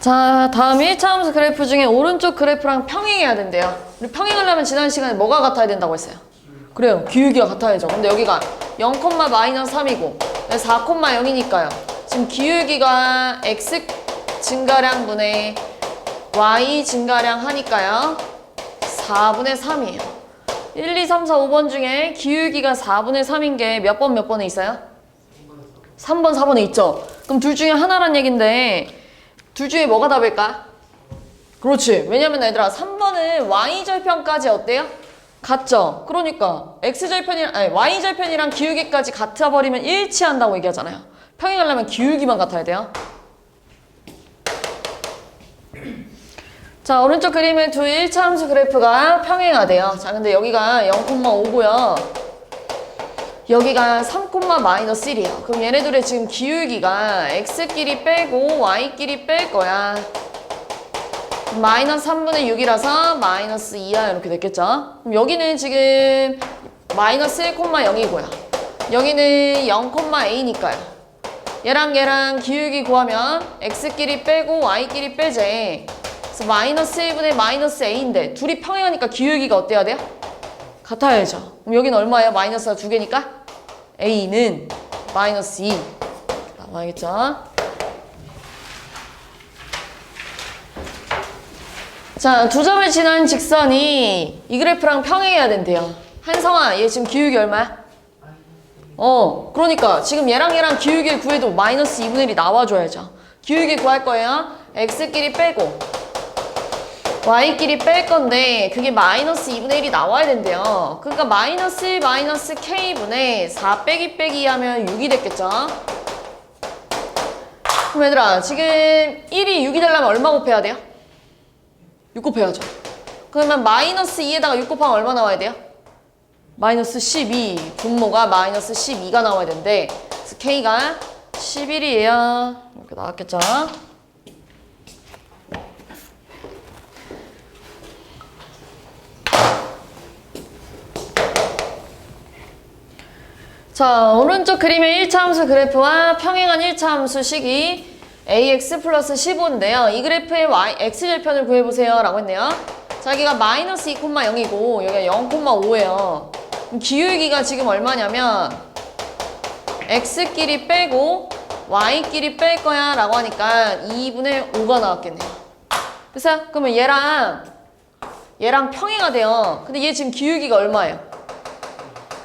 자, 다음 1차 함수 그래프 중에 오른쪽 그래프랑 평행해야 된대요. 우리 평행하려면 지난 시간에 뭐가 같아야 된다고 했어요? 그래요. 기울기가 같아야죠. 근데 여기가 0,-3이고 4,0이니까요. 지금 기울기가 x 증가량분의 y 증가량 하니까요. 4분의 3이에요. 1, 2, 3, 4, 5번 중에 기울기가 4분의 3인 게 몇 번에 있어요? 3번, 4번에 있죠. 그럼 둘 중에 하나란 얘긴데 둘 중에 뭐가 답일까? 그렇지. 왜냐면 얘들아 3번은 y절편까지 어때요? 같죠? 그러니까 x절편이랑 아니 y절편이랑 기울기까지 같아버리면 일치한다고 얘기하잖아요. 평행하려면 기울기만 같아야 돼요. 자, 오른쪽 그림의 두 1차 함수 그래프가 평행하대요. 자, 근데 여기가 0,5고요. 여기가 3,-1이에요. 그럼 얘네들의 지금 기울기가 x끼리 빼고 y끼리 뺄 거야. 마이너스 3분의 6이라서 마이너스 2야 이렇게 됐겠죠? 그럼 여기는 지금 마이너스 1,0이고요. 여기는 0,a니까요. 얘랑 기울기 구하면 x끼리 빼고 y끼리 빼재. 그래서 마이너스 1분의 마이너스 a인데 둘이 평행하니까 기울기가 어때야 돼요? 같아야죠. 그럼 여기는 얼마예요? 마이너스가 두 개니까 a는 마이너스 2 나와야겠죠? 자, 두 점을 지난 직선이 이 그래프랑 평행해야 된대요. 한성아, 얘 지금 기울기 얼마야? 그러니까 지금 얘랑 기울기를 구해도 마이너스 2분의 1이 나와줘야죠. 기울기 구할 거예요. x끼리 빼고 y끼리 뺄 건데 그게 마이너스 2분의 1이 나와야 된대요. 그러니까 마이너스 1 마이너스 k분의 4 빼기 빼기 하면 6이 됐겠죠? 그럼 얘들아 지금 1이 6이 되려면 얼마 곱해야 돼요? 6 곱해야죠. 그러면 마이너스 2에다가 6 곱하면 얼마 나와야 돼요? 마이너스 12. 분모가 마이너스 12가 나와야 되는데 그래서 k가 11이에요. 이렇게 나왔겠죠? 자, 오른쪽 그림의 1차 함수 그래프와 평행한 1차 함수 식이 ax 플러스 15인데요. 이 그래프의 x절편을 구해보세요 라고 했네요. 자, 여기가 마이너스 2,0이고 여기가 0,5예요. 기울기가 지금 얼마냐면 x끼리 빼고 y끼리 뺄 거야 라고 하니까 2분의 5가 나왔겠네요. 그래서 그러면 얘랑 평행하 돼요. 근데 얘 지금 기울기가 얼마예요?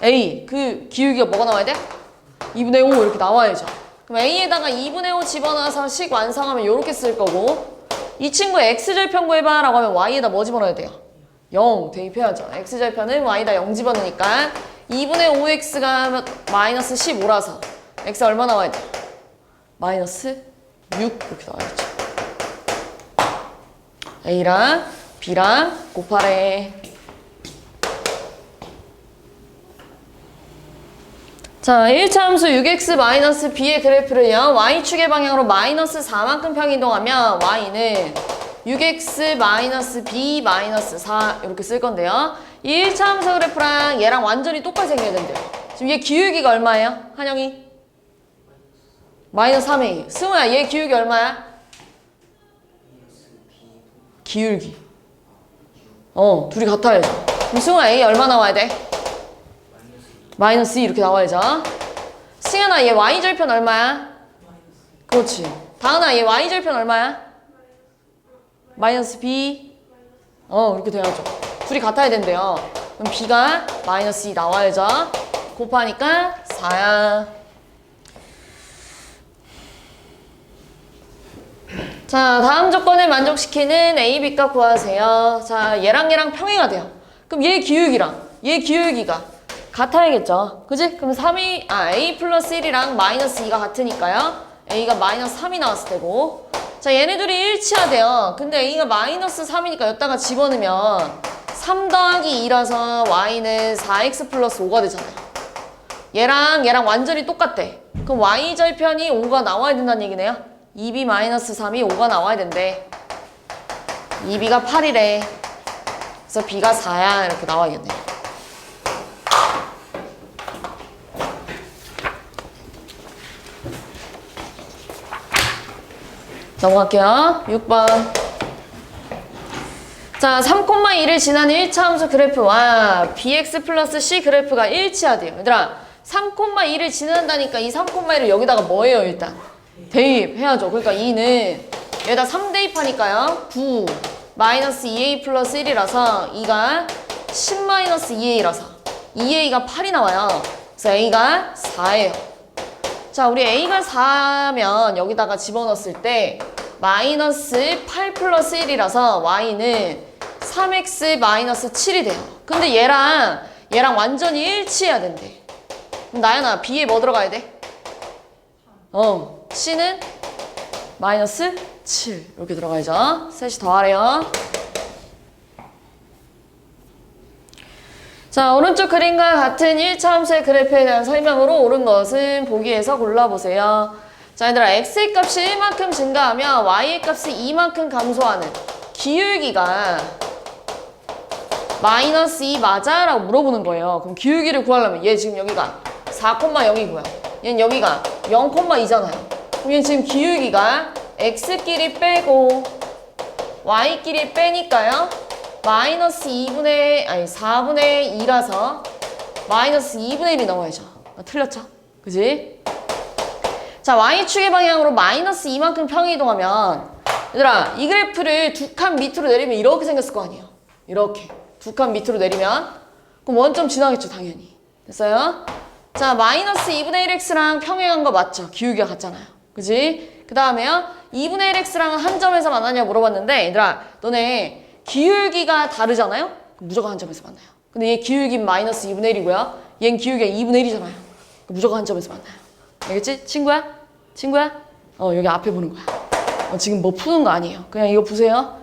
A, 그 기울기가 뭐가 나와야 돼? 2분의 5 이렇게 나와야죠. 그럼 A에다가 2분의 5 집어넣어서 식 완성하면 이렇게 쓸 거고 이 친구의 X절편 구해봐 라고 하면 Y에다 뭐 집어넣어야 돼요? 0 대입해야죠. X절편은 Y에다 0 집어넣으니까 2분의 5X가 마이너스 15라서 X 얼마 나와야 돼요? 마이너스 6 이렇게 나와야죠. A랑 B랑 곱하래. 자, 1차 함수 6x-b의 그래프를요. y축의 방향으로 마이너스 4만큼 평이동하면 y는 6x-b-4 이렇게 쓸 건데요. 이 1차 함수 그래프랑 얘랑 완전히 똑같이 생겨야 된대요. 지금 얘 기울기가 얼마예요? 한영이? 마이너스 3a. 승우야, 얘 기울기 얼마야? 기울기. 둘이 같아야죠. 그럼 승우야, a 얼마 나와야 돼? 마이너스 2 이렇게 나와야죠. 승현아 얘 y절편 얼마야? 그렇지. 다은아 얘 y절편 얼마야? 마이너스 b 이렇게 돼야죠. 둘이 같아야 된대요. 그럼 b가 마이너스 2 나와야죠. 곱하니까 4야. 자, 다음 조건을 만족시키는 a, b값 구하세요. 자, 얘랑 평행하 돼요. 그럼 얘 기울기가 같아야겠죠. 그지? 그럼 A 플러스 1이랑 마이너스 2가 같으니까요. A가 마이너스 3이 나왔을 테고. 자, 얘네들이 일치하대요. 근데 A가 마이너스 3이니까 여기다가 집어넣으면 3 더하기 2라서 Y는 4X 플러스 5가 되잖아요. 얘랑 완전히 똑같대. 그럼 Y절편이 5가 나와야 된다는 얘기네요. 2B 마이너스 3이 5가 나와야 된대. 2B가 8이래. 그래서 B가 4야. 이렇게 나와야겠네. 넘어갈게요. 6번. 자, 3,2를 지나는 1차 함수 그래프와 bx 플러스 c 그래프가 일치하대요. 얘들아, 3,2를 지난다니까 이 3,2를 여기다가 뭐예요, 일단? 대입해야죠. 그러니까 2는 여기다 3대입하니까요. 9 마이너스 2a 플러스 1이라서 2가 10 마이너스 2a라서 2a가 8이 나와요. 그래서 a가 4예요. 자, 우리 a가 4면 여기다가 집어넣었을 때 마이너스 8 플러스 1이라서 y는 3x 마이너스 7이 돼요. 근데 얘랑 완전히 일치해야 된대. 그럼 나연아, b에 뭐 들어가야 돼? c는 마이너스 7 이렇게 들어가야죠. 셋이 더하래요. 자, 오른쪽 그림과 같은 1차 함수의 그래프에 대한 설명으로 옳은 것은 보기에서 골라보세요. 자, 얘들아, x의 값이 1만큼 증가하면 y의 값이 2만큼 감소하는 기울기가 마이너스 2 맞아? 라고 물어보는 거예요. 그럼 기울기를 구하려면 얘 지금 여기가 4,0이고요. 얘는 여기가 0,2잖아요. 그럼 얘 지금 기울기가 x끼리 빼고 y끼리 빼니까요. 마이너스 4분의 2라서 마이너스 2분의 1이 나와야죠. 틀렸죠? 그지? 자, y축의 방향으로 마이너스 2만큼 평이동하면 얘들아, 이 그래프를 두 칸 밑으로 내리면 이렇게 생겼을 거 아니에요. 이렇게 두 칸 밑으로 내리면 그럼 원점 지나겠죠, 당연히. 됐어요? 자, 마이너스 2분의 1x랑 평행한 거 맞죠? 기울기가 같잖아요. 그지? 그 다음에요, 2분의 1x랑은 한 점에서 만나냐 물어봤는데 얘들아, 너네 기울기가 다르잖아요? 그럼 무조건 한 점에서 만나요. 근데 얘 기울기는 마이너스 2분의 1이고요. 얘는 기울기가 2분의 1이잖아요. 무조건 한 점에서 만나요. 알겠지? 친구야? 친구야? 여기 앞에 보는 거야. 지금 뭐 푸는 거 아니에요. 그냥 이거 보세요.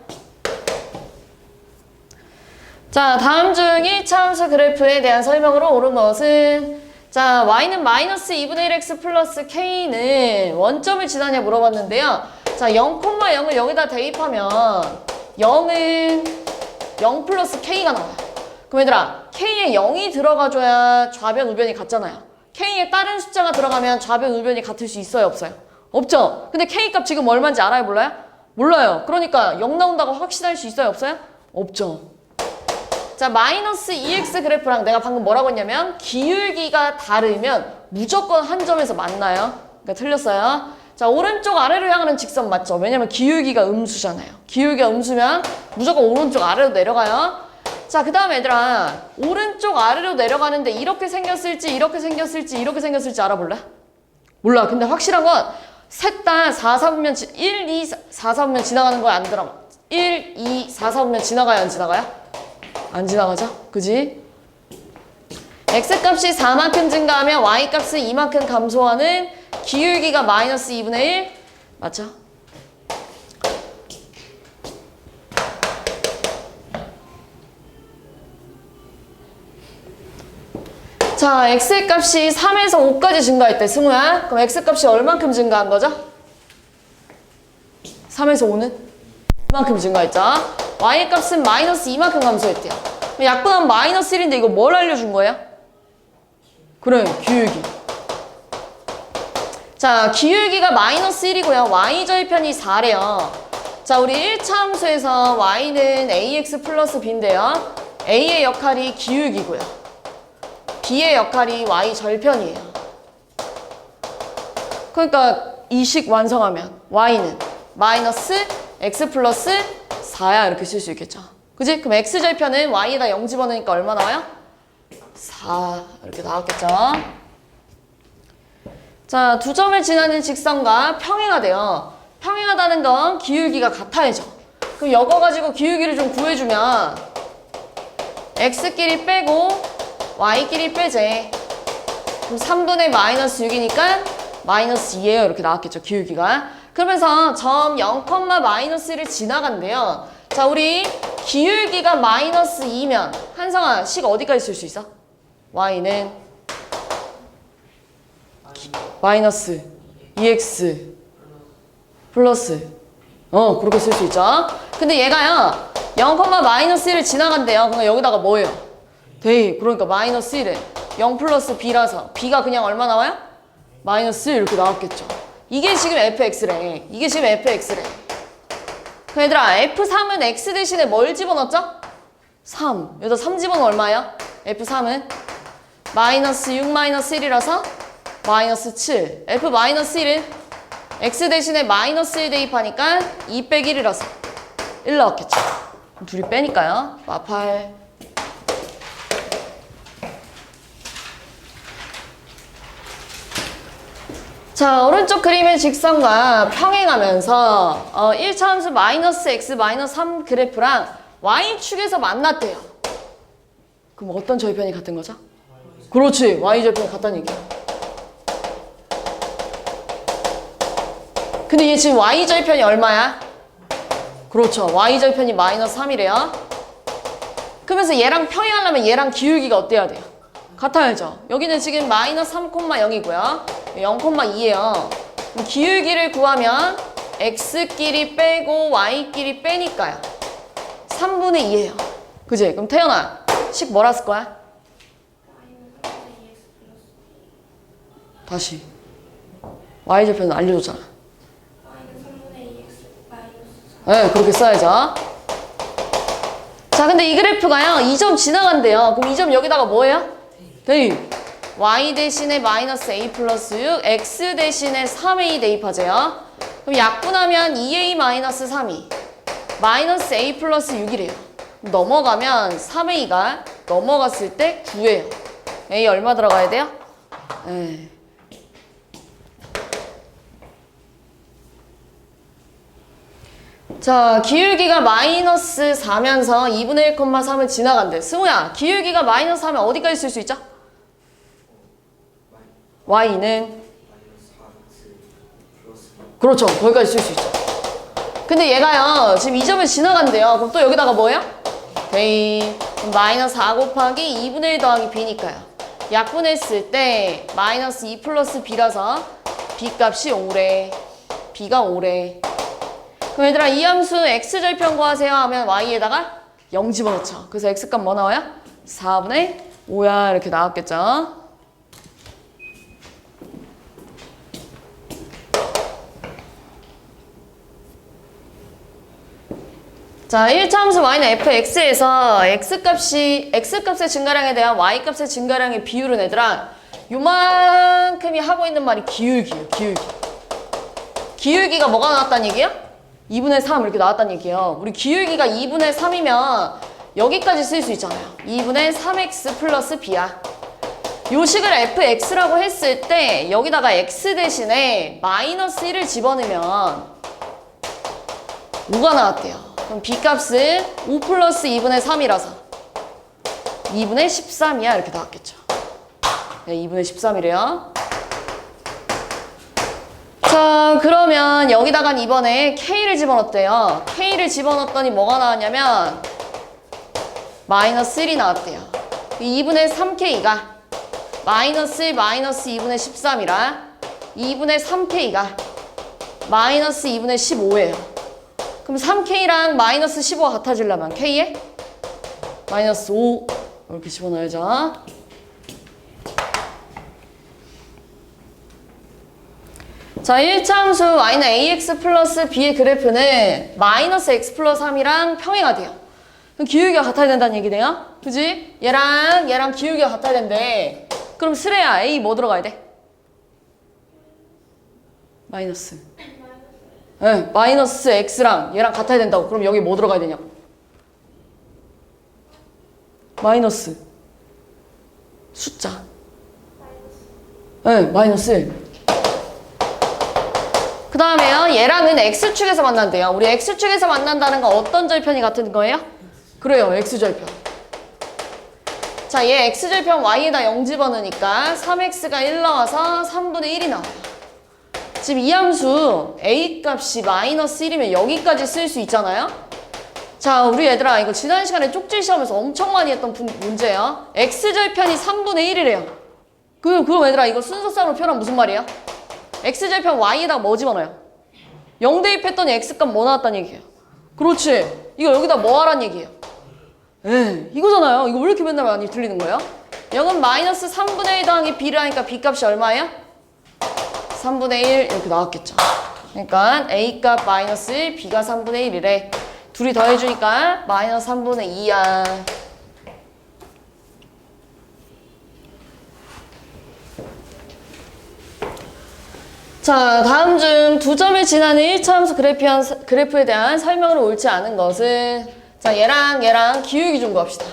자, 다음 중 1차 함수 그래프에 대한 설명으로 옳은 것은 자, y는 마이너스 2분의 1x 플러스 k는 원점을 지나냐 물어봤는데요. 자, 0,0을 여기다 대입하면 0은 0 플러스 k가 나와요. 그럼 얘들아, k에 0이 들어가줘야 좌변 우변이 같잖아요. k에 다른 숫자가 들어가면 좌변 우변이 같을 수 있어요, 없어요? 없죠? 근데 k 값 지금 얼마인지 알아요, 몰라요? 몰라요. 그러니까 0 나온다고 확신할 수 있어요, 없어요? 없죠. 자, 마이너스 2x 그래프랑 내가 방금 뭐라고 했냐면 기울기가 다르면 무조건 한 점에서 만나요. 그러니까 틀렸어요. 자, 오른쪽 아래로 향하는 직선 맞죠? 왜냐면 기울기가 음수잖아요. 기울기가 음수면 무조건 오른쪽 아래로 내려가요. 자, 그 다음에 얘들아, 오른쪽 아래로 내려가는데 이렇게 생겼을지 이렇게 생겼을지 이렇게 생겼을지 알아볼래? 몰라. 근데 확실한 건 셋 다 4, 4분면 1, 2, 4, 4분면 지나가는 거야, 안 들어가? 1, 2, 4, 4분면 지나가요, 안 지나가요? 안 지나가죠? 그지? x값이 4만큼 증가하면 y값은 2만큼 감소하는 기울기가 마이너스 2분의 1 맞죠? 자, x값이 3에서 5까지 증가했대, 승우야. 그럼 x값이 얼만큼 증가한 거죠? 3에서 5는? 이만큼 증가했죠? y값은 마이너스 2만큼 감소했대요. 약분하면 마이너스 1인데 이거 뭘 알려준 거예요? 그래, 기울기. 자, 기울기가 마이너스 1이고요. y절편이 4래요. 자, 우리 1차 함수에서 y는 ax 플러스 b인데요. a의 역할이 기울기고요. b의 역할이 y절편이에요. 그러니까 이 식 완성하면 y는 마이너스 x 플러스 4야 이렇게 쓸 수 있겠죠. 그지? 그럼 x절편은 y에다 0 집어넣으니까 얼마 나와요? 4 이렇게 나왔겠죠. 자, 두 점을 지나는 직선과 평행하 돼요. 평행하다는 건 기울기가 같아야죠. 그럼 이거 가지고 기울기를 좀 구해주면 x끼리 빼고 y끼리 빼재. 그럼 3분의 마이너스 6이니까 마이너스 2예요. 이렇게 나왔겠죠, 기울기가. 그러면서 점 0, 마이너스 1을 지나간대요. 자, 우리 기울기가 마이너스 2면 한성아, 식 어디까지 쓸 수 있어? y는 마이너스 2x 플러스 그렇게 쓸 수 있죠. 근데 얘가요 0, 마이너스 1을 지나간대요. 그러니까 여기다가 뭐예요? 대입. 그러니까 마이너스 1은 0 플러스 b라서 b가 그냥 얼마 나와요? 마이너스 1 이렇게 나왔겠죠. 이게 지금 fx래. 이게 지금 fx래. 그럼 얘들아 f3은 x 대신에 뭘 집어넣었죠? 3. 여기다 3 집어넣으면 얼마야? f3은 마이너스 6 마이너스 1이라서 마이너스 7. f-1은 x 대신에 마이너스 1 대입하니까 2 빼기 1이라서 1 나왔겠죠. 그럼 둘이 빼니까요. 마팔. 자, 오른쪽 그림의 직선과 평행하면서 1차 함수 마이너스 x 마이너스 3 그래프랑 y축에서 만났대요. 그럼 어떤 절편이 같은 거죠? 그렇지, y절편이 같다는 얘기야. 근데 얘 지금 y절편이 얼마야? 그렇죠, y절편이 마이너스 3이래요. 그러면서 얘랑 평행하려면 얘랑 기울기가 어때야 돼요? 같아야죠. 여기는 지금 마이너스 3,0이고요 0,2예요. 기울기를 구하면 x끼리 빼고 y끼리 빼니까요 3분의 2예요. 그지? 그럼 태연아 식 뭐라 쓸 거야? 다시 y절편은 알려줬잖아. 네, 그렇게 써야죠. 자, 근데 이 그래프가요 2점 지나간대요. 그럼 2점 여기다가 뭐예요? 대입. y 대신에 마이너스 a 플러스 6, x 대신에 3a 대입하세요. 그럼 약분하면 2a 마이너스 3이 마이너스 a 플러스 6이래요. 넘어가면 3a가 넘어갔을 때 9예요. a 얼마 들어가야 돼요? 네. 자, 기울기가 마이너스 4면서 2분의 1,3을 지나간대. 승우야, 기울기가 마이너스 4면 어디까지 쓸 수 있죠? y는 그렇죠, 거기까지 쓸 수 있죠. 근데 얘가요 지금 2점을 지나간대요. 그럼 또 여기다가 뭐예요? 대입. 마이너스 4 곱하기 2분의 1 더하기 b니까요 약분했을 때 마이너스 2 플러스 b라서 b 값이 5래. b가 5래. 그럼 얘들아 이 함수 x절편 구하세요 하면 y에다가 0 집어넣죠. 그래서 x값 뭐 나와요? 4분의 5야 이렇게 나왔겠죠. 자, 1차 함수 y는 fx에서 x값의 증가량에 대한 y값의 증가량의 비율은 얘들아 요만큼이 하고 있는 말이 기울기예요. 기울기. 기울기가 뭐가 나왔다는 얘기예요? 2분의 3 이렇게 나왔다는 얘기예요. 우리 기울기가 2분의 3이면 여기까지 쓸 수 있잖아요. 2분의 3x 플러스 b야. 요 식을 fx라고 했을 때 여기다가 x 대신에 마이너스 1을 집어넣으면 5가 나왔대요. 그럼 b값은 5 플러스 2분의 3이라서 2분의 13이야 이렇게 나왔겠죠. 네, 2분의 13이래요. 자, 그러면 여기다가 이번에 k를 집어넣었대요. k를 집어넣었더니 뭐가 나왔냐면 마이너스 1이 나왔대요. 2분의 3k가 마이너스 1 마이너스 2분의 13이라 2분의 3k가 마이너스 2분의 15예요. 그럼 3k랑 마이너스 15가 같아지려면 k에 마이너스 5 이렇게 집어넣어야죠. 자, 1차 함수 y는 ax 플러스 b의 그래프는 마이너스 x 플러스 3이랑 평행하대요. 그럼 기울기가 같아야 된다는 얘기네요. 그지? 얘랑 기울기가 같아야 된대. 그럼 스레야 a 뭐 들어가야 돼? 마이너스. 네, 마이너스 x랑 얘랑 같아야 된다고. 그럼 여기 뭐 들어가야 되냐고. 마이너스 숫자. 네, 마이너스 1. 그 다음에요 얘랑은 x축에서 만난대요. 우리 x축에서 만난다는 건 어떤 절편이 같은 거예요? 그래요, x절편. 자, 얘 x절편 y에다 0 집어넣으니까 3x가 1 나와서 3분의 1이 나와요. 지금 이 함수 a 값이 마이너스 1이면 여기까지 쓸 수 있잖아요. 자, 우리 얘들아 이거 지난 시간에 쪽지 시험에서 엄청 많이 했던 문제예요. x절편이 3분의 1이래요. 그럼 얘들아 이거 순서상으로 표현하면 무슨 말이에요? x절편 y에다가 뭐 집어넣어요? 0 대입했더니 x값 뭐 나왔다는 얘기예요. 그렇지. 이거 여기다 뭐 하란 얘기예요? 이거잖아요. 이거 왜 이렇게 맨날 많이 들리는 거예요? 0은 마이너스 3분의 1 더하기 b를 하니까 b값이 얼마예요? 3분의 1 이렇게 나왔겠죠. 그러니까 A값 마이너스 1, B가 3분의 1이래. 둘이 더해주니까 마이너스 3분의 2야. 자, 다음 중 두 점을 지나는 1차 함수 그래프에 대한 설명으로 옳지 않은 것은, 자, 얘랑 기울기 좀 구합시다.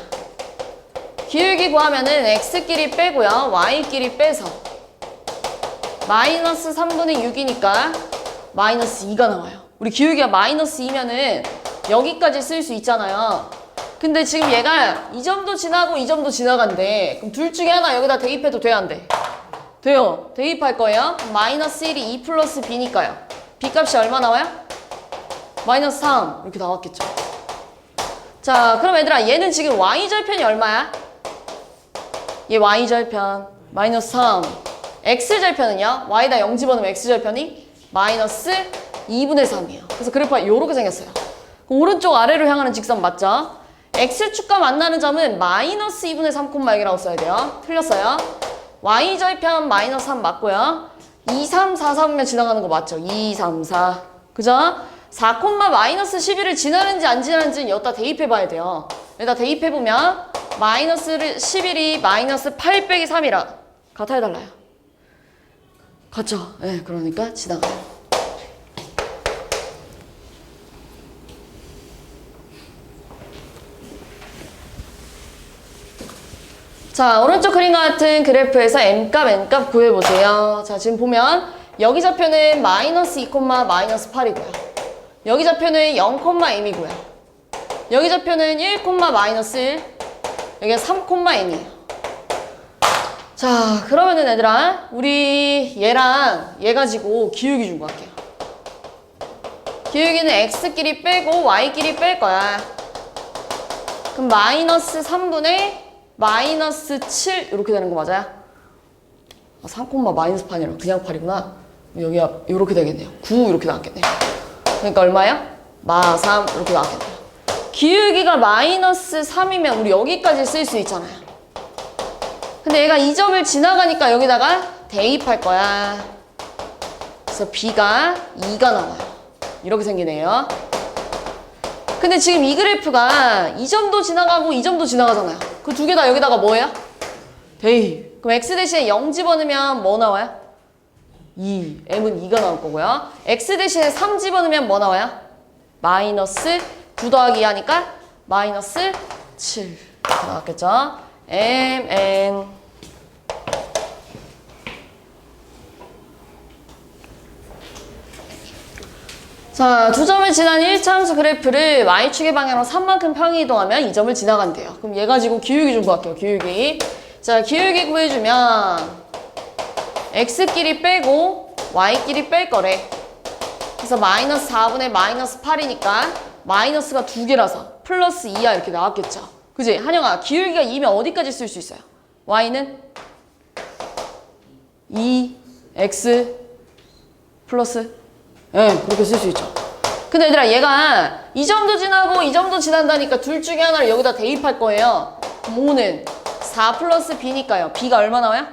기울기 구하면은 x끼리 빼고요, y끼리 빼서 마이너스 3분의 6이니까 마이너스 2가 나와요. 우리 기울기가 마이너스 2면은 여기까지 쓸 수 있잖아요. 근데 지금 얘가 이 점도 지나고 이 점도 지나간대. 그럼 둘 중에 하나 여기다 대입해도 돼요, 안 돼? 돼요. 대입할 거예요. 마이너스 1이 2 플러스 b니까요. b 값이 얼마 나와요? 마이너스 3 이렇게 나왔겠죠. 자, 그럼 얘들아, 얘는 지금 y절편이 얼마야? 얘 y절편 마이너스 3. x절편은요? y다 0 집어넣으면 x절편이 마이너스 2분의 3이에요. 그래서 그래프가 이렇게 생겼어요. 오른쪽 아래로 향하는 직선 맞죠? x축과 만나는 점은 마이너스 2분의 3, 0이라고 써야 돼요. 틀렸어요. y절편 마이너스 3 맞고요. 2, 3, 4, 3면 지나가는 거 맞죠? 2, 3, 4. 그죠? 4, 마이너스 11을 지나는지 안 지나는지는 여기다 대입해봐야 돼요. 여기다 대입해보면 마이너스 11이 마이너스 8 빼기 3이라 같아요, 달라요? 같죠? 네, 그러니까 지나가요. 자, 오른쪽 그림과 같은 그래프에서 M값 구해보세요. 자, 지금 보면 여기 좌표는 마이너스 2, 마이너스 8이고요. 여기 좌표는 0,M이고요. 여기 좌표는 1, 마이너스 1. 여기가 3, M이에요. 자, 그러면은 얘들아, 우리 얘랑 얘 가지고 기울기 준 거 할게요. 기울기는 X끼리 빼고 Y끼리 뺄 거야. 그럼 마이너스 3분의 마이너스 7 이렇게 되는 거 맞아요? 3, 마이너스 8이라 그냥 8이구나. 여기가 이렇게 되겠네요. 9 이렇게 나왔겠네요. 그러니까 얼마야? 마 3 이렇게 나왔겠네요. 기울기가 마이너스 3이면 우리 여기까지 쓸 수 있잖아요. 근데 얘가 이 점을 지나가니까 여기다가 대입할 거야. 그래서 B가 2가 나와요. 이렇게 생기네요. 근데 지금 이 그래프가 이 점도 지나가고 이 점도 지나가잖아요. 그 두 개 다 여기다가 뭐예요? 대입. 그럼 x 대신에 0 집어넣으면 뭐 나와요? 2. m은 2가 나올 거고요. x 대신에 3 집어넣으면 뭐 나와요? 마이너스 9 더하기 2 하니까 마이너스 7 나왔겠죠? mn. 자, 두 점을 지난 1차 함수 그래프를 y축의 방향으로 3만큼 평이동하면 이 점을 지나간대요. 그럼 얘 가지고 기울기 좀 구할게요. 기울기. 자, 기울기 구해주면 x끼리 빼고 y끼리 뺄 거래. 그래서 마이너스 4분의 마이너스 8이니까 마이너스가 두 개라서 플러스 2야 이렇게 나왔겠죠. 그지? 한영아, 기울기가 2면 어디까지 쓸 수 있어요? y는 2x 플러스 그렇게 쓸 수 있죠. 근데 얘들아, 얘가 이 점도 지나고 이 점도 지난다니까 둘 중에 하나를 여기다 대입할 거예요. 5는 4 플러스 b니까요. b가 얼마 나와요?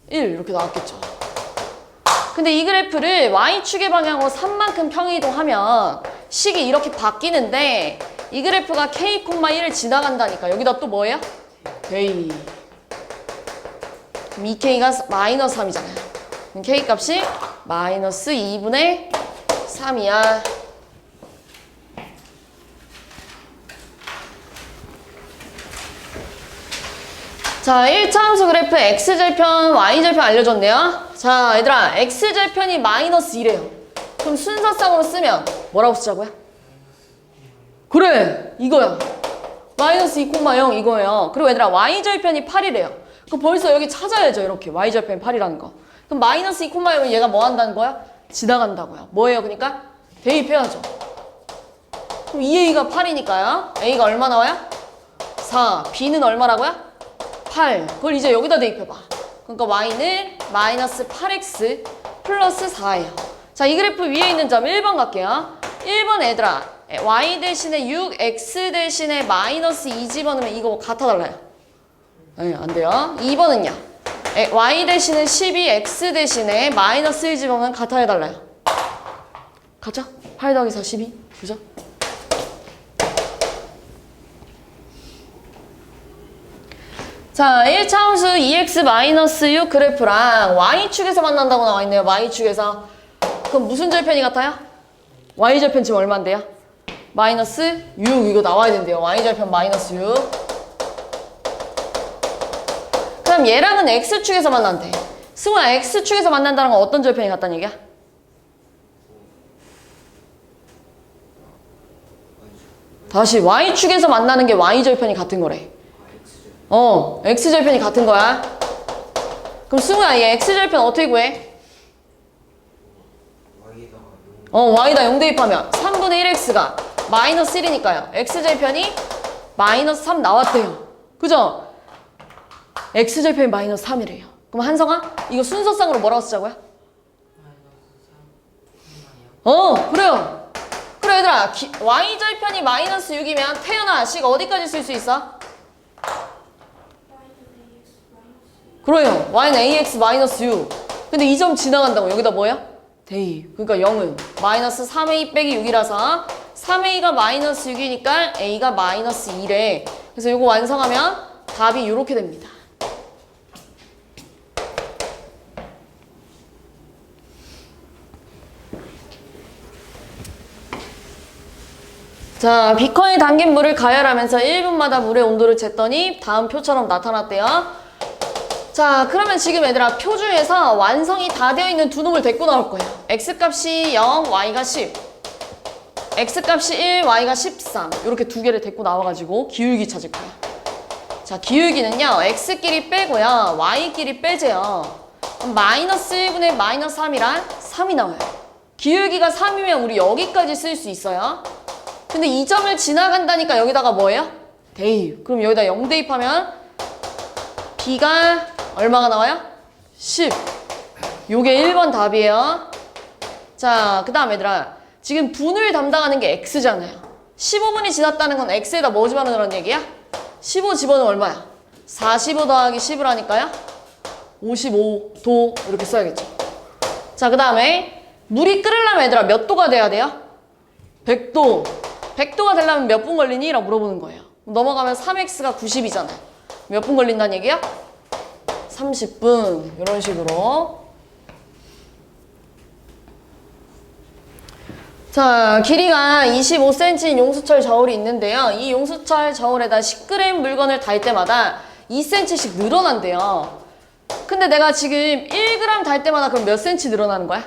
1 이렇게 나왔겠죠. 근데 이 그래프를 y축의 방향으로 3만큼 평이동하면 식이 이렇게 바뀌는데 이 그래프가 k, 1을 지나간다니까 여기다 또 뭐예요? 대입. 그럼 이 k가 마이너스 3이잖아요. 그럼 k 값이 마이너스 2분의 3이야. 자, 1차 함수 그래프 x절편, y절편 알려줬네요. 자, 얘들아, x절편이 마이너스 2래요. 그럼 순서상으로 쓰면 뭐라고 쓰자고요? 그래, 이거야. 마이너스 2,0 이거예요. 그리고 얘들아, y절편이 8이래요. 그럼 벌써 여기 찾아야죠, 이렇게. y절편이 8이라는 거. 그럼 마이너스 2,0면 얘가 뭐 한다는 거야? 지나간다고요. 뭐예요, 그러니까? 대입해야죠. 그럼 2a가 8이니까요. a가 얼마 나와요? 4. b는 얼마라고요? 8. 그걸 이제 여기다 대입해봐. 그러니까 y는 마이너스 8x 플러스 4예요. 자, 이 그래프 위에 있는 점 1번 갈게요. 1번 얘들아, y 대신에 6, x 대신에 마이너스 2 집어넣으면 이거 같아 달라요? 네, 안 돼요. 2번은요. y 대신에 10이 x 대신에 마이너스 1 집어넣으면 같아해달라요. 같죠? 8 더하기 4, 12. 그죠? 자, 1차 함수 2x-6 그래프랑 y축에서 만난다고 나와있네요. y축에서. 그럼 무슨 절편이 같아요? y절편 지금 얼마인데요? 마이너스 6 이거 나와야 된대요. y절편 마이너스 6. 그럼 얘랑은 x축에서 만난대. 승우야, x축에서 만난다는 건 어떤 절편이 같다는 얘기야? 다시 y축에서 만나는 게 y절편이 같은 거래. x절편이 같은 거야. 그럼 승우야, 얘 x절편 어떻게 구해? y다 0 대입하면 3분의 1x가 마이너스 1이니까요. x절편이 마이너스 3 나왔대요. 그죠? x절편이 마이너스 3이래요. 그럼 한성아, 이거 순서상으로 뭐라고 쓰자고요? 그래요. 그래 얘들아, y절편이 마이너스 6이면 태연아, 식 어디까지 쓸 수 있어? 그래요. y는 ax 마이너스 6. 근데 이 점 지나간다고 여기다 뭐야? 대입. 그러니까 0은 마이너스 3a 빼기 6이라서 3a가 마이너스 6이니까 a가 마이너스 2래. 그래서 이거 완성하면 답이 이렇게 됩니다. 자, 비커에 담긴 물을 가열하면서 1분마다 물의 온도를 쟀더니 다음 표처럼 나타났대요. 자, 그러면 지금 얘들아 표 중에서 완성이 다 되어 있는 두 놈을 데리고 나올 거예요. x값이 0, y가 10. x값이 1, y가 13. 이렇게 두 개를 데리고 나와가지고 기울기 찾을 거예요. 자, 기울기는요, x끼리 빼고요, y끼리 빼재요. 그럼 마이너스 1분의 마이너스 3이란 3이 나와요. 기울기가 3이면 우리 여기까지 쓸 수 있어요. 근데 이 점을 지나간다니까 여기다가 뭐예요? 대입. 그럼 여기다 0 대입하면 b가 얼마가 나와요? 10. 요게 1번 답이에요. 자, 그 다음 얘들아, 지금 분을 담당하는 게 x잖아요. 15분이 지났다는 건 x에다 뭐 집어넣으라는 얘기야? 15 집어넣으면 얼마야? 45 더하기 10을 하니까요 55도 이렇게 써야겠죠. 자, 그 다음에 물이 끓으려면 얘들아 몇 도가 돼야 돼요? 100도. 100도가 되려면 몇 분 걸리니? 라고 물어보는 거예요. 넘어가면 3x가 90이잖아. 몇 분 걸린다는 얘기야? 30분. 이런 식으로. 자, 길이가 25cm인 용수철 저울이 있는데요. 이 용수철 저울에다 10g 물건을 달 때마다 2cm씩 늘어난대요. 근데 내가 지금 1g 달 때마다 그럼 몇 cm 늘어나는 거야?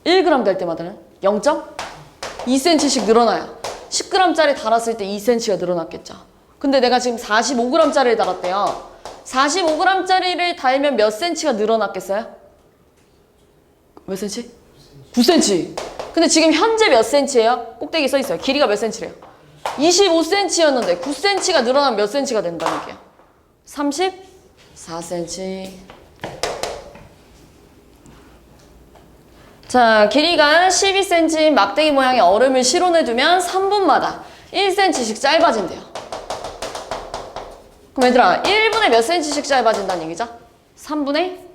1g 달 때마다는 0.2cm씩 늘어나요. 10g짜리 달았을 때 2cm가 늘어났겠죠. 근데 내가 지금 45g짜리를 달았대요. 45g짜리를 달면 몇 cm가 늘어났겠어요? 몇 cm? 9cm. 근데 지금 현재 몇 cm예요? 꼭대기 써있어요. 길이가 몇 cm래요? 25cm였는데 9cm가 늘어나면 몇 cm가 된다는 얘기야? 34cm. 자, 길이가 12cm인 막대기 모양의 얼음을 실온에 두면 3분마다 1cm씩 짧아진대요. 그럼 얘들아 1분에 몇 cm씩 짧아진다는 얘기죠? 3분의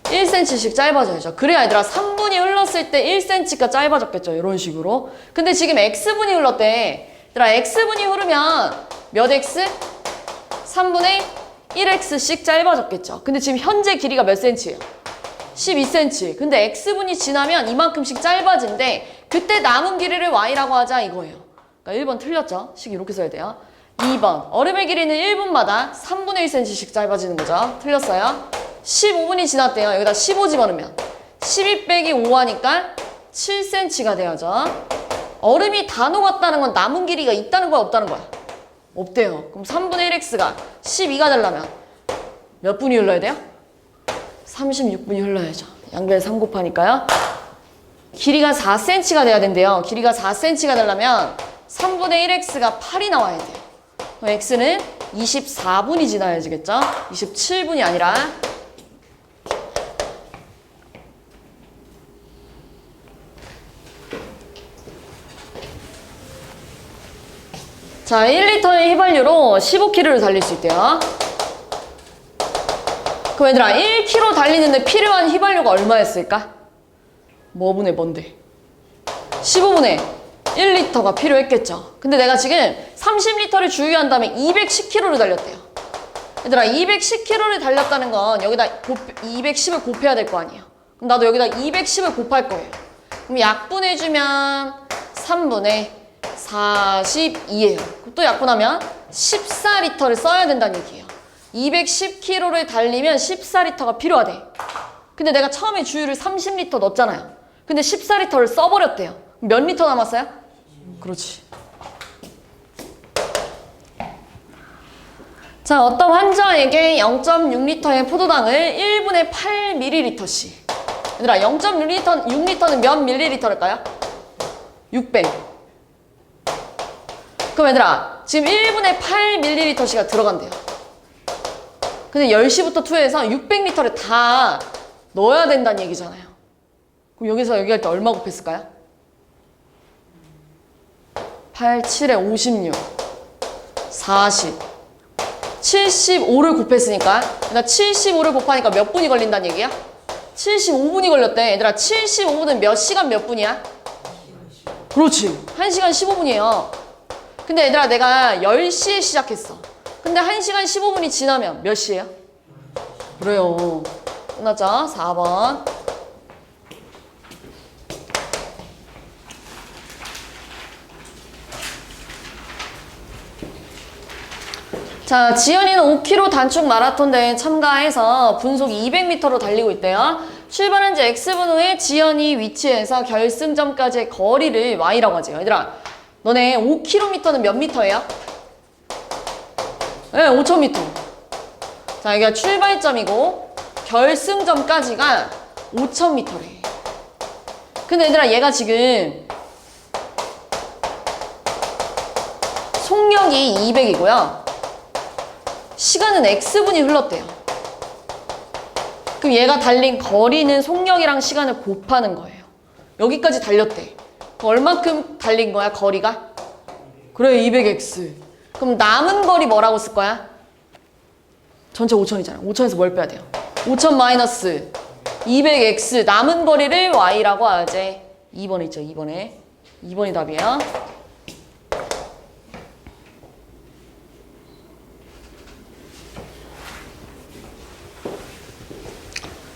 1cm씩 짧아져야죠. 그래야 얘들아 3분이 흘렀을 때 1cm가 짧아졌겠죠. 이런 식으로. 근데 지금 x분이 흘렀대. 얘들아 x분이 흐르면 몇 x? 3분의 1x씩 짧아졌겠죠. 근데 지금 현재 길이가 몇 cm예요? 12cm. 근데 x분이 지나면 이만큼씩 짧아진대. 그때 남은 길이를 y라고 하자 이거예요. 그러니까 1번 틀렸죠? 식 이렇게 써야 돼요. 2번. 얼음의 길이는 1분마다 3분의 1cm씩 짧아지는 거죠. 틀렸어요. 15분이 지났대요. 여기다 15 집어넣으면 12 빼기 5 하니까 7cm가 돼야죠. 얼음이 다 녹았다는 건 남은 길이가 있다는 거야, 없다는 거야? 없대요. 그럼 3분의 1x가 12가 되려면 몇 분이 흘러야 돼요? 36분이 흘러야죠. 양변에 3 곱하니까요. 길이가 4cm가 돼야 된대요. 길이가 4cm가 되려면 3분의 1x가 8이 나와야 돼요. 그럼 x는 24분이 지나야지겠죠? 27분이 아니라. 자, 1리터의 휘발유로 15km를 달릴 수 있대요. 그럼 얘들아 1km 달리는데 필요한 휘발유가 얼마였을까? 뭐분의 뭔데? 15분의 1리터가 필요했겠죠. 근데 내가 지금 30리터를 주유한 다음에 210km를 달렸대요. 얘들아 210km를 달렸다는 건 여기다 210을 곱해야 될 거 아니에요. 그럼 나도 여기다 210을 곱할 거예요. 그럼 약분해주면 3분의 42예요. 또 약분하면 14리터를 써야 된다는 얘기예요. 210km를 달리면 14리터가 필요하대. 근데 내가 처음에 주유를 30리터 넣었잖아요. 근데 14리터를 써버렸대요. 몇 리터 남았어요? 그렇지. 자, 어떤 환자에게 0.6리터의 포도당을 1분에 8ml씩. 얘들아, 0.6리터는 몇 ml일까요? 600. 그럼 얘들아, 지금 1분에 8ml씩가 들어간대요. 근데 10시부터 2에서 600리터를 다 넣어야 된다는 얘기잖아요. 그럼 여기서 여기 할 때 얼마 곱했을까요? 8, 7에 56, 40, 75를 곱했으니까 얘들아 75를 곱하니까 몇 분이 걸린다는 얘기야? 75분이 걸렸대. 얘들아 75분은 몇 시간 몇 분이야? 그렇지. 1시간 15분이에요. 근데 얘들아 내가 10시에 시작했어. 근데 1시간 15분이 지나면 몇 시예요? 그래요. 끝났죠? 4번. 자, 지연이는 5km 단축 마라톤 대회에 참가해서 분속 200m로 달리고 있대요. 출발한 지 X분 후에 지연이 위치해서 결승점까지의 거리를 Y라고 하죠. 얘들아, 너네 5km는 몇 미터예요? 네, 5,000m. 자, 여기가 출발점이고 결승점까지가 5,000m래. 근데 얘들아, 얘가 지금 속력이 200이고요. 시간은 X분이 흘렀대요. 그럼 얘가 달린 거리는 속력이랑 시간을 곱하는 거예요. 여기까지 달렸대. 얼만큼 달린 거야, 거리가? 그래, 200X. 그럼 남은 거리 뭐라고 쓸 거야? 전체 5,000이잖아. 5,000에서 뭘 빼야 돼요? 5,000 마이너스 200X. 남은 거리를 Y라고 하지. 2번에 있죠, 2번에. 2번이 답이에요.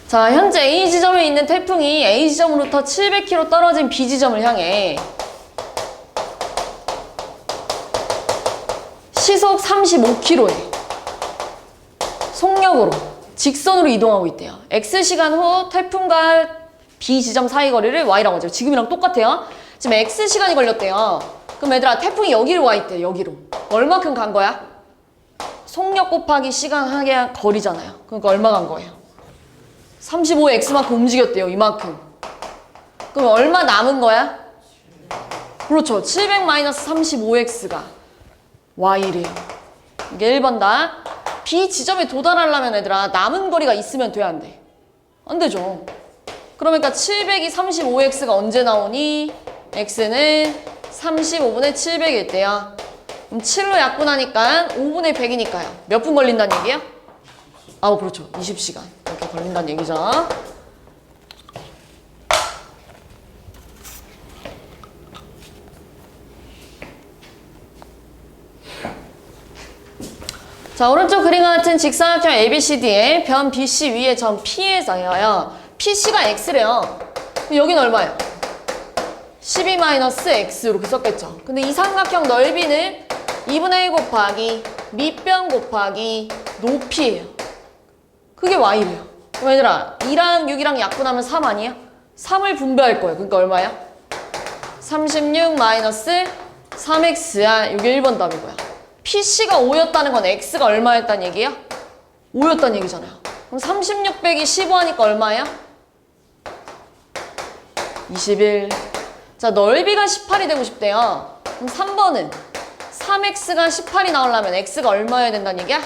자, 현재 A 지점에 있는 태풍이 A 지점으로부터 700km 떨어진 B 지점을 향해 시속 35km에 속력으로 직선으로 이동하고 있대요. X시간 후 태풍과 B 지점 사이 거리를 Y라고 하죠. 지금이랑 똑같아요. 지금 X시간이 걸렸대요. 그럼 얘들아, 태풍이 여기로 와 있대, 여기로. 얼마큼 간 거야? 속력 곱하기 시간 하게 거리잖아요. 그러니까 얼마 간 거예요? 35X만큼 움직였대요, 이만큼. 그럼 얼마 남은 거야? 그렇죠. 700-35X가 Y래요. 이게 1번 다. B 지점에 도달하려면 얘들아, 남은 거리가 있으면 돼, 안 돼? 안 되죠. 그러니까 700이 35X가 언제 나오니? X는 35분의 700일 때야. 그럼 7로 약분하니까 5분의 100이니까요. 몇 분 걸린다는 얘기야? 아, 그렇죠. 20시간. 이렇게 걸린다는 얘기죠. 자, 오른쪽 그림과 같은 직사각형 ABCD에 변 BC 위에 점 P에서요. PC가 X래요. 여기는 얼마예요? 12-X 이렇게 썼겠죠. 근데 이 삼각형 넓이는 2분의 1 곱하기 밑변 곱하기 높이예요. 그게 Y래요. 그럼 얘들아, 2랑 6이랑 약분하면 3 아니야? 3을 분배할 거예요. 그러니까 얼마야? 36-3X야. 이게 1번 답이고요. PC가 5였다는 건 X가 얼마였다는 얘기야? 5였다는 얘기잖아요. 그럼 36 빼기 15 하니까 얼마야? 21. 자, 넓이가 18이 되고 싶대요. 그럼 3번은 3X가 18이 나오려면 X가 얼마여야 된다는 얘기야?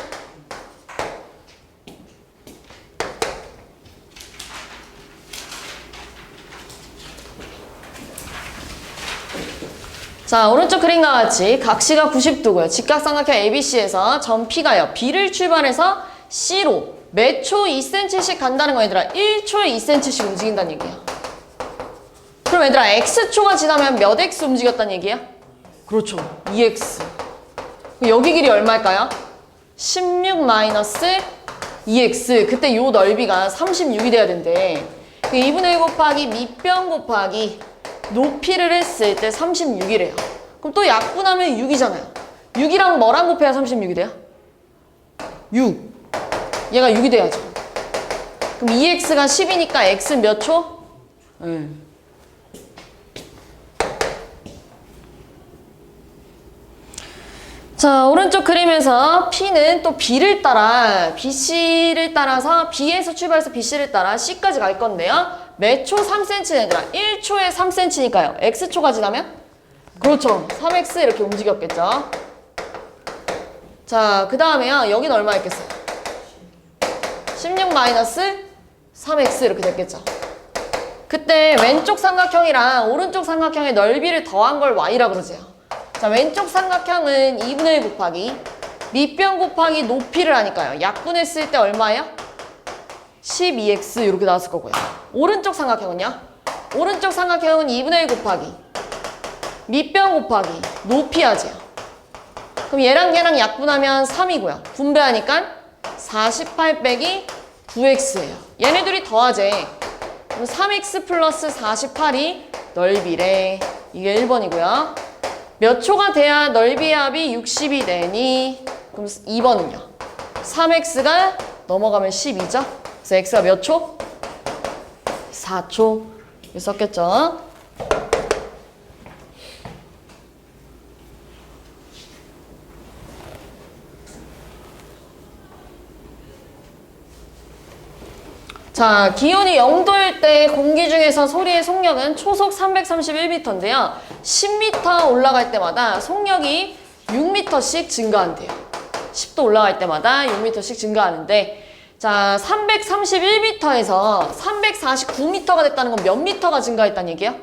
자, 오른쪽 그림과 같이 각시가 90도고요. 직각삼각형 ABC에서 점 P가요. B를 출발해서 C로 몇 초 2cm씩 간다는 거 얘들아 1초에 2cm씩 움직인다는 얘기야. 그럼 얘들아 x초가 지나면 몇 x 움직였다는 얘기야? 그렇죠. 2x. 여기 길이 얼마일까요? 16 마이너스 2x. 그때 요 넓이가 36이 돼야 된대. 2분의 1 곱하기 밑변 곱하기 높이를 했을 때 36이래요. 그럼 또 약분하면 6이잖아요. 6이랑 뭐랑 곱해야 36이 돼요? 6. 얘가 6이 돼야죠. 그럼 2x가 10이니까 x는 몇 초? 자, 오른쪽 그림에서 P는 또 B를 따라, BC를 따라서 B에서 출발해서 BC를 따라 C까지 갈 건데요. 몇 초 3cm 얘들아? 1초에 3cm니까요. X초가 지나면? 그렇죠. 3X 이렇게 움직였겠죠. 자, 그 다음에요. 여긴 얼마였겠어요? 16 마이너스 3X 이렇게 됐겠죠. 그때 왼쪽 삼각형이랑 오른쪽 삼각형의 넓이를 더한 걸 Y라 그러세요. 자, 왼쪽 삼각형은 2분의 1 곱하기 밑변 곱하기 높이를 하니까요. 약분했을 때 얼마예요? 12x 이렇게 나왔을 거고요. 오른쪽 삼각형은요? 오른쪽 삼각형은 2분의 1 곱하기 밑변 곱하기 높이 하죠. 그럼 얘랑 얘랑 약분하면 3이고요. 분배하니까 48 빼기 9x예요. 얘네들이 더하지. 그럼 3x 플러스 48이 넓이래. 이게 1번이고요. 몇 초가 돼야 넓이의 합이 60이 되니? 그럼 2번은요? 3x가 넘어가면 12죠? 그래서 x가 몇 초? 4초. 이렇게 썼겠죠? 자, 기온이 0도일 때 공기 중에서 소리의 속력은 초속 331m인데요. 10m 올라갈 때마다 속력이 6m씩 증가한대요. 10도 올라갈 때마다 6m씩 증가하는데, 자, 331m에서 349m가 됐다는 건 몇 미터가 증가했다는 얘기야?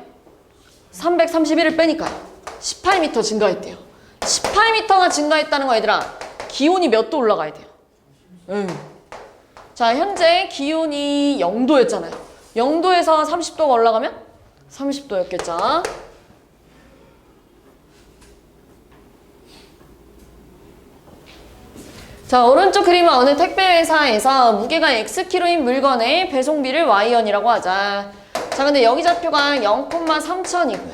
331을 빼니까요. 18m 증가했대요. 18m가 증가했다는 거 얘들아, 기온이 몇 도 올라가야 돼요? 자, 현재 기온이 0도였잖아요. 0도에서 30도가 올라가면 30도였겠죠. 자, 오른쪽 그림은 어느 택배회사에서 무게가 X키로인 물건의 배송비를 Y원이라고 하자. 자, 근데 여기 좌표가 0,3천이고요.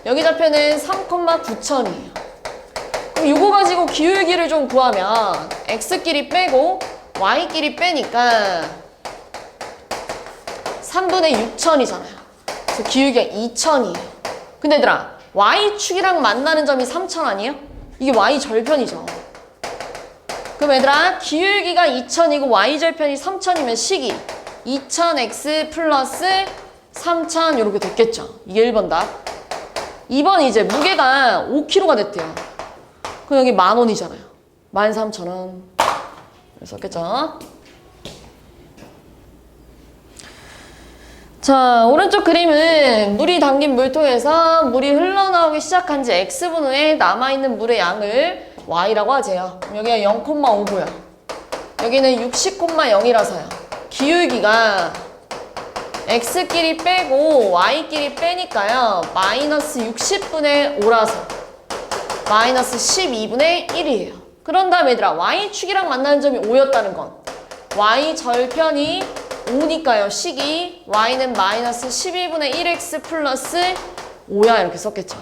여기 좌표는 3,9천이에요. 그럼 이거 가지고 기울기를 좀 구하면 X끼리 빼고 Y끼리 빼니까 3분의 6천이잖아요. 그래서 기울기가 2천이에요. 근데 얘들아, Y축이랑 만나는 점이 3천 아니에요? 이게 Y절편이죠. 그럼 얘들아, 기울기가 2천이고 Y절편이 3천이면 식이 2천X 플러스 3천 이렇게 됐겠죠. 이게 1번 답. 2번 이제 무게가 5kg가 됐대요. 그럼 여기 10,000원이잖아요. 13,000원. 썼겠죠? 자, 오른쪽 그림은 물이 담긴 물통에서 물이 흘러나오기 시작한 지 X분 후에 남아있는 물의 양을 Y라고 하재요. 여기가 0,5고요. 여기는 60,0이라서요. 기울기가 X끼리 빼고 Y끼리 빼니까요. 마이너스 60분의 5라서 마이너스 12분의 1이에요. 그런 다음에 얘들아, Y축이랑 만나는 점이 5였다는 건 Y절편이 5니까요. 식이 Y는 마이너스 12분의 1X 플러스 5야 이렇게 썼겠죠.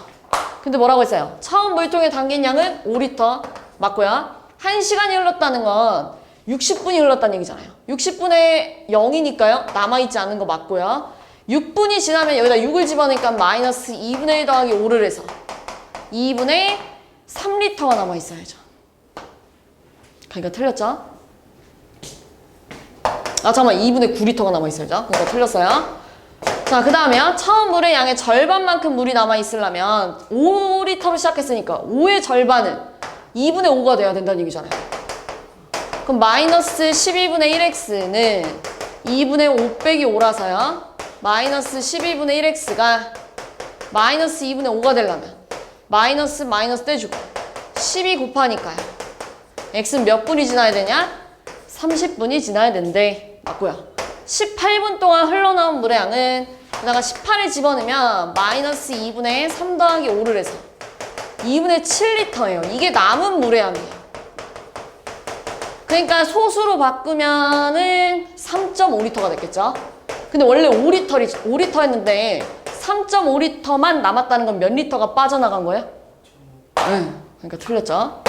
근데 뭐라고 했어요? 처음 물통에 담긴 양은 5리터 맞고요. 1시간이 흘렀다는 건 60분이 흘렀다는 얘기잖아요. 60분의 0이니까요. 남아있지 않은 거 맞고요. 6분이 지나면 여기다 6을 집어넣으니까 마이너스 2분의 1 더하기 5를 해서 2분의 3리터가 남아있어야죠. 그러니까 틀렸죠? 아, 잠깐만. 2분의 9리터가 남아있어야죠. 그러니까 틀렸어요. 자, 그 다음에요. 처음 물의 양의 절반만큼 물이 남아있으려면 5리터로 시작했으니까 5의 절반은 2분의 5가 돼야 된다는 얘기잖아요. 그럼 마이너스 12분의 1x는 2분의 5 빼기 5라서요. 마이너스 12분의 1x가 마이너스 2분의 5가 되려면 마이너스 마이너스 떼주고 12 곱하니까요. x는 몇 분이 지나야 되냐? 30분이 지나야 된대. 맞고요. 18분 동안 흘러나온 물의 양은 여기다가 18을 집어넣으면 마이너스 2분의 3 더하기 5를 해서 2분의 7리터예요. 이게 남은 물의 양이에요. 그러니까 소수로 바꾸면은 3.5리터가 됐겠죠? 근데 원래 5리터였는데 3.5리터만 남았다는 건 몇 리터가 빠져나간 거예요? 네, 그러니까 틀렸죠?